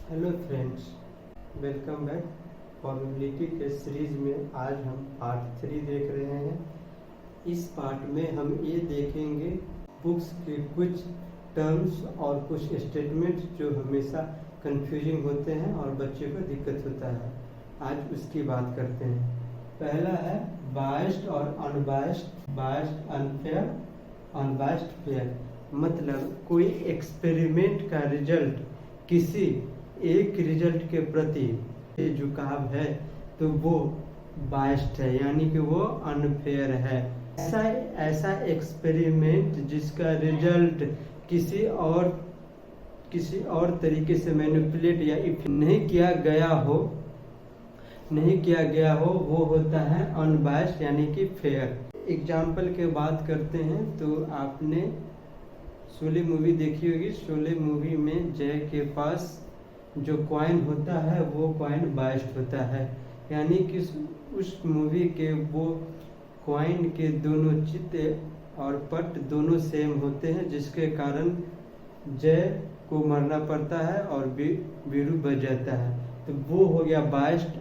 Hello friends, welcome back. Probability के series में आज हम पार्ट 3 देख रहे हैं। इस पार्ट में हम ये देखेंगे बुक्स के कुछ टर्म्स और कुछ स्टेटमेंट्स जो हमेशा कंफ्यूजिंग होते हैं और बच्चे को दिक्कत होता है। आज उसकी बात करते हैं। पहला है बायस्ड और unbiased. Biased unfair, unbiased fair. मतलब कोई एक्सपेरिमेंट का रिजल्ट किसी एक रिजल्ट के प्रति झुकाव है तो वो बायस्ड है, यानी कि वो अनफेयर है। ऐसा एक्सपेरिमेंट जिसका रिजल्ट किसी और तरीके से मैनिपुलेट या नहीं किया गया हो वो होता है अनबायस्ड यानी कि फेयर। एग्जाम्पल के बात करते हैं तो आपने शोले मूवी देखी होगी। शोले मूवी में जय के पास जो कॉइन होता है वो कॉइन बायस्ड होता है, यानी कि उस मूवी के वो कॉइन के दोनों चित्त और पट दोनों सेम होते हैं, जिसके कारण जय को मरना पड़ता है और वीरू बच जाता है। तो वो हो गया बायस्ड।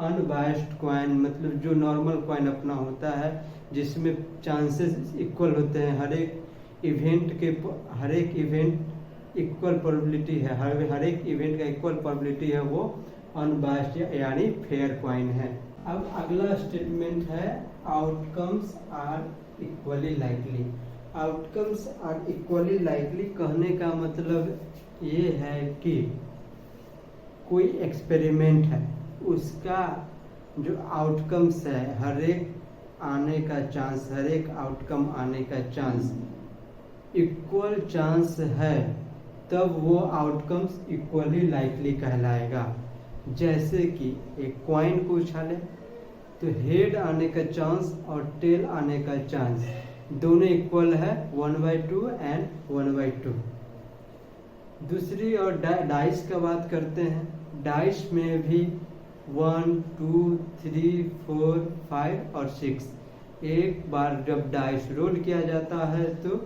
अनबायस्ड कॉइन मतलब जो नॉर्मल कॉइन अपना होता है, जिसमें चांसेस इक्वल होते हैं। हर एक इवेंट इक्वल प्रोबेबिलिटी है, हर एक इवेंट का इक्वल प्रोबेबिलिटी है, वो अनबायस्ड यानी फेयर कॉइन है। अब अगला स्टेटमेंट है outcomes are equally likely. Outcomes are equally likely कहने का मतलब ये है कि कोई एक्सपेरिमेंट है, उसका जो आउटकम्स है, हर एक आउटकम आने का चांस इक्वल चांस है, तब वो आउटकम्स इक्वली लाइकली कहलाएगा। जैसे कि एक कॉइन को उछाले तो हेड आने का चांस और टेल आने का चांस दोनों इक्वल है, 1/2 एंड 1/2। दूसरी और डाइस का बात करते हैं। डाइस में भी 1, 2, 3, 4, 5 और 6 एक बार जब डाइस रोल किया जाता है तो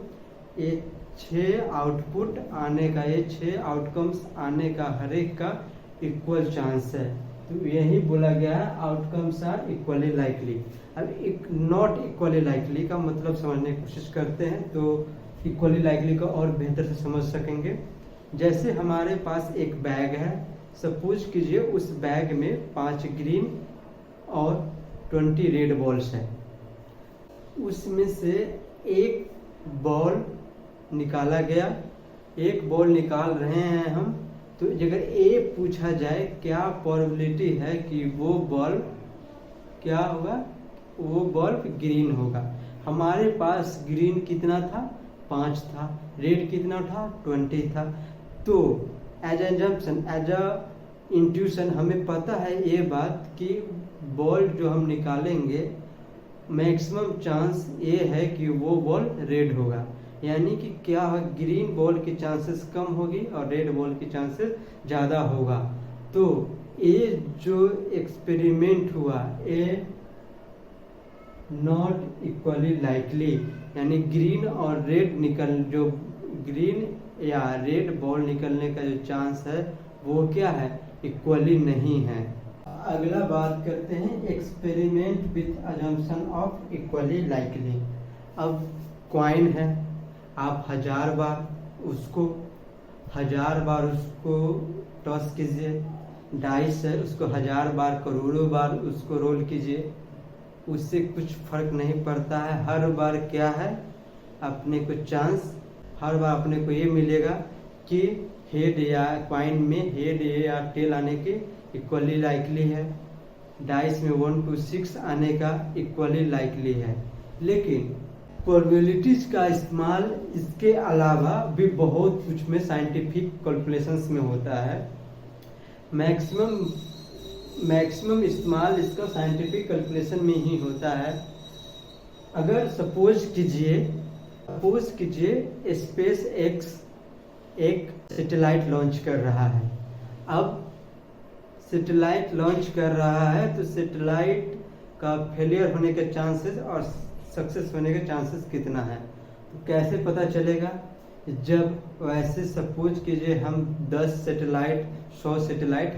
ये 6 आउटपुट आने का, ये 6 आउटकम्स आने का हर एक का इक्वल चांस है। तो यही बोला गया है आउटकम्स आर इक्वली लाइकली। अब नॉट इक्वली लाइकली का मतलब समझने की कोशिश करते हैं तो इक्वली लाइकली को और बेहतर से समझ सकेंगे। जैसे हमारे पास एक बैग है, सपोज कीजिए उस बैग में 5 ग्रीन और 20 रेड बॉल्स हैं। उसमें से एक बॉल निकाला गया, एक बॉल निकाल रहे हैं हम, तो अगर ए पूछा जाए क्या प्रोबेबिलिटी है कि वो बॉल क्या होगा, वो बॉल ग्रीन होगा। हमारे पास ग्रीन कितना था, 5 था, रेड कितना था, 20 था। तो as assumption, as a intuition हमें पता है ये बात कि बॉल जो हम निकालेंगे मैक्सिमम चांस ये है कि वो बॉल रेड होगा, यानी कि क्या है, ग्रीन बॉल की चांसेस कम होगी और रेड बॉल की चांसेस ज़्यादा होगा। तो ये जो एक्सपेरिमेंट हुआ ये नॉट इक्वली लाइकली, यानी ग्रीन और रेड जो ग्रीन या रेड बॉल निकलने का जो चांस है वो क्या है, इक्वली नहीं है। अगला बात करते हैं experiment with assumption of equally likely. अब कॉइन है, आप 1000 बार उसको टॉस कीजिए। डाइस है, उसको 1000 बार, करोड़ों बार उसको रोल कीजिए, उससे कुछ फर्क नहीं पड़ता है। हर बार क्या है, अपने को चांस, हर बार अपने को ये मिलेगा कि हेड या कॉइन में हेड या टेल आने की इक्वली लाइकली है। डाइस में 1 to 6 आने का इक्वली लाइकली है। लेकिन प्रोबेबिलिटीज का इस्तेमाल इसके अलावा भी बहुत कुछ में साइंटिफिक कैलकुलेशंस में होता है। मैक्सिमम इस्तेमाल इसका साइंटिफिक कैलकुलेशन में ही होता है। अगर सपोज कीजिए स्पेस एक्स एक सैटेलाइट लॉन्च कर रहा है। अब सैटेलाइट लॉन्च कर रहा है तो सैटेलाइट का फेलियर होने के चांसेस और सक्सेस होने के चांसेस कितना है, तो कैसे पता चलेगा। जब वैसे सपोज कीजिए हम 10 सैटेलाइट, 100 सैटेलाइट,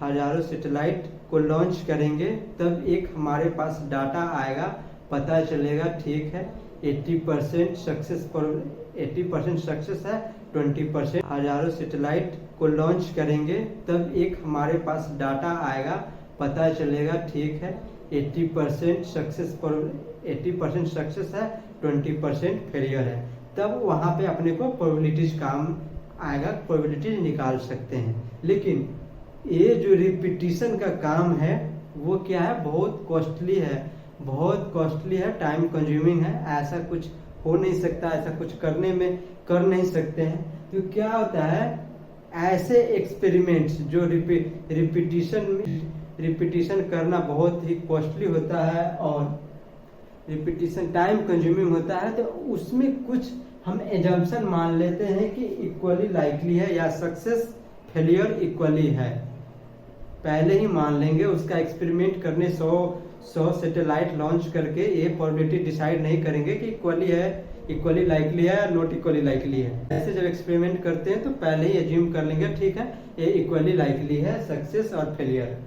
हजारों सैटेलाइट को लॉन्च करेंगे, तब एक हमारे पास डाटा आएगा, पता चलेगा ठीक है 80% सक्सेस है, 20%। हजारों सैटेलाइट को लॉन्च करेंगे तब एक हमारे पास डाटा आएगा, पता चलेगा ठीक है 80% सक्सेस है, 20% फेलियर है। तब वहाँ पे अपने को प्रोबेबिलिटीज काम आएगा, प्रोबेबिलिटीज निकाल सकते हैं। लेकिन ये जो रिपीटिशन का काम है वो क्या है, बहुत कॉस्टली है, टाइम कंज्यूमिंग है, ऐसा कुछ हो नहीं सकता, ऐसा कुछ कर नहीं सकते हैं। तो क्या होता है, ऐसे एक्सपेरिमेंट्स जो रिपीटिशन करना बहुत ही कॉस्टली होता है और रिपीटिशन टाइम कंज्यूमिंग होता है, तो उसमें कुछ हम एजम्पशन मान लेते हैं कि इक्वली लाइकली है या सक्सेस फेलियर इक्वली है, पहले ही मान लेंगे। उसका एक्सपेरिमेंट करने 100 सैटेलाइट लॉन्च करके ये प्रोबेबिलिटी डिसाइड नहीं करेंगे कि इक्वली लाइकली है या नॉट इक्वली लाइकली है। ऐसे जब एक्सपेरिमेंट करते हैं तो पहले ही एज्यूम कर लेंगे ठीक है ये इक्वली लाइकली है, सक्सेस और फेलियर।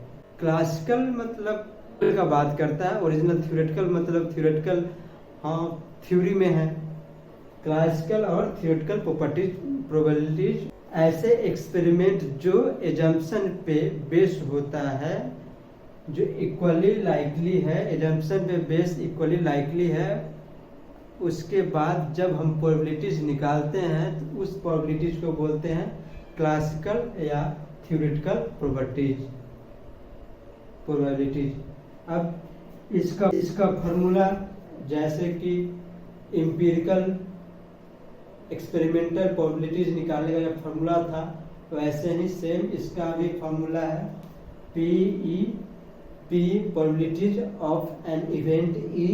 क्लासिकल मतलब का बात करता है, ओरिजिनल थ्योरेटिकल मतलब थ्योरेटिकल थ्योरी में है। क्लासिकल और थ्योरेटिकल प्रोबेबिलिटीज ऐसे एक्सपेरिमेंट जो एजम्पशन पे बेस्ड होता है, जो इक्वली लाइकली है, एजम्पशन पे बेस्ड इक्वली लाइकली है। उसके बाद जब हम प्रोबेबिलिटीज निकालते हैं तो उस प्रोबेबिलिटीज को बोलते हैं क्लासिकल या थ्योरेटिकल प्रोबेबिलिटीज। अब इसका फॉर्मूला जैसे कि एम्पिरिकल एक्सपेरिमेंटल प्रोबेबिलिटीज निकालने का जो फॉर्मूला था, वैसे ही सेम इसका भी फॉर्मूला है P probabilities of an event E,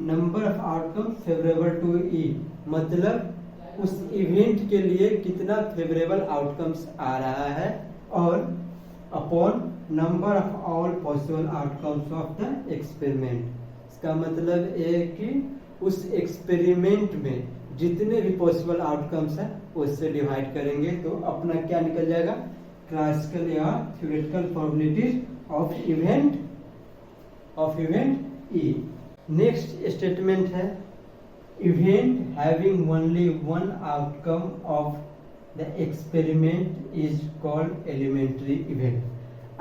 number of outcome favourable to E, मतलब उस इवेंट के लिए कितना फेवरेबल आउटकम्स आ रहा है, और upon number of all possible outcomes of the experiment. इसका मतलब ये कि उस एक्सपेरिमेंट में जितने भी पॉसिबल आउटकम्स हैं उससे डिवाइड करेंगे, तो अपना क्या निकल जाएगा, क्लासिकल या theoretical probabilities of event E। Next statement है event having only one outcome of the experiment is called elementary event.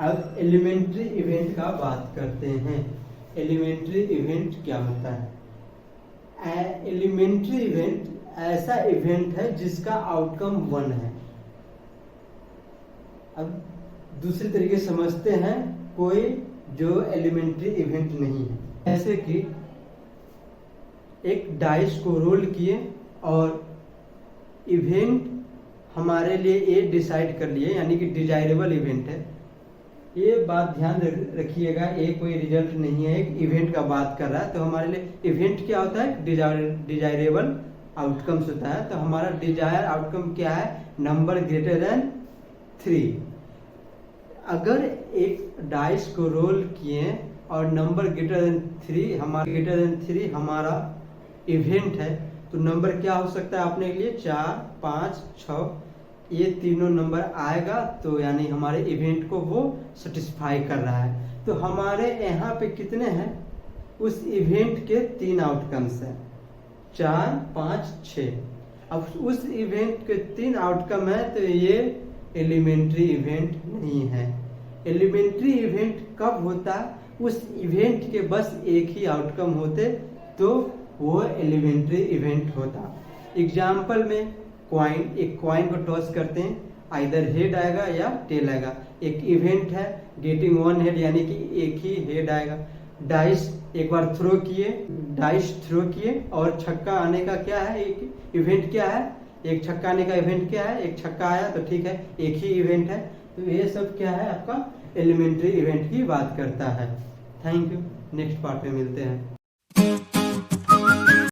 अब एलिमेंट्री इवेंट का बात करते हैं। एलिमेंट्री इवेंट क्या होता है? एलिमेंट्री इवेंट ऐसा इवेंट है जिसका आउटकम 1 है। अब दूसरे तरीके समझते हैं, कोई जो एलिमेंट्री इवेंट नहीं है, जैसे कि एक डाइस को रोल किए और इवेंट हमारे लिए ये डिसाइड कर लिए, यानी कि डिजायरेबल इवेंट है। ये बात ध्यान रखिएगा, ये कोई रिजल्ट नहीं है, एक इवेंट का बात कर रहा है। तो हमारे लिए इवेंट क्या होता है, डिजायरेबल आउटकम्स होता है। तो हमारा डिजायर आउटकम क्या है, नंबर ग्रेटर देन 3। अगर एक डाइस को रोल किए और नंबर ग्रेटर देन 3 हमारा इवेंट है, तो नंबर क्या हो सकता है अपने लिए, 4, 5, 6, ये तीनों नंबर आएगा, तो यानी हमारे इवेंट को वो सेटिस्फाई कर रहा है। तो हमारे यहाँ पे कितने हैं, उस इवेंट के 3 आउटकम्स हैं, 4, 5, 6। अब उस इवेंट के 3 आउटकम है, तो ये एलिमेंट्री इवेंट नहीं है। एलिमेंट्री इवेंट कब होता है, उस इवेंट के बस एक ही आउटकम होते तो वो एलिमेंट्री इवेंट होता। एग्जाम्पल में एक कॉइन को टॉस करते हैं, आइदर हेड आएगा या टेल आएगा। एक इवेंट है गेटिंग 1 हेड, यानी कि एक ही हेड आएगा। डाइस एक बार डाइस थ्रो किए और छक्का आने का क्या है, एक इवेंट क्या है, एक छक्का आने का इवेंट क्या है, एक छक्का आया, तो ठीक है एक ही इवेंट है। तो ये सब क्या है, आपका एलिमेंट्री इवेंट की बात करता है। थैंक यू, नेक्स्ट पार्ट में मिलते हैं।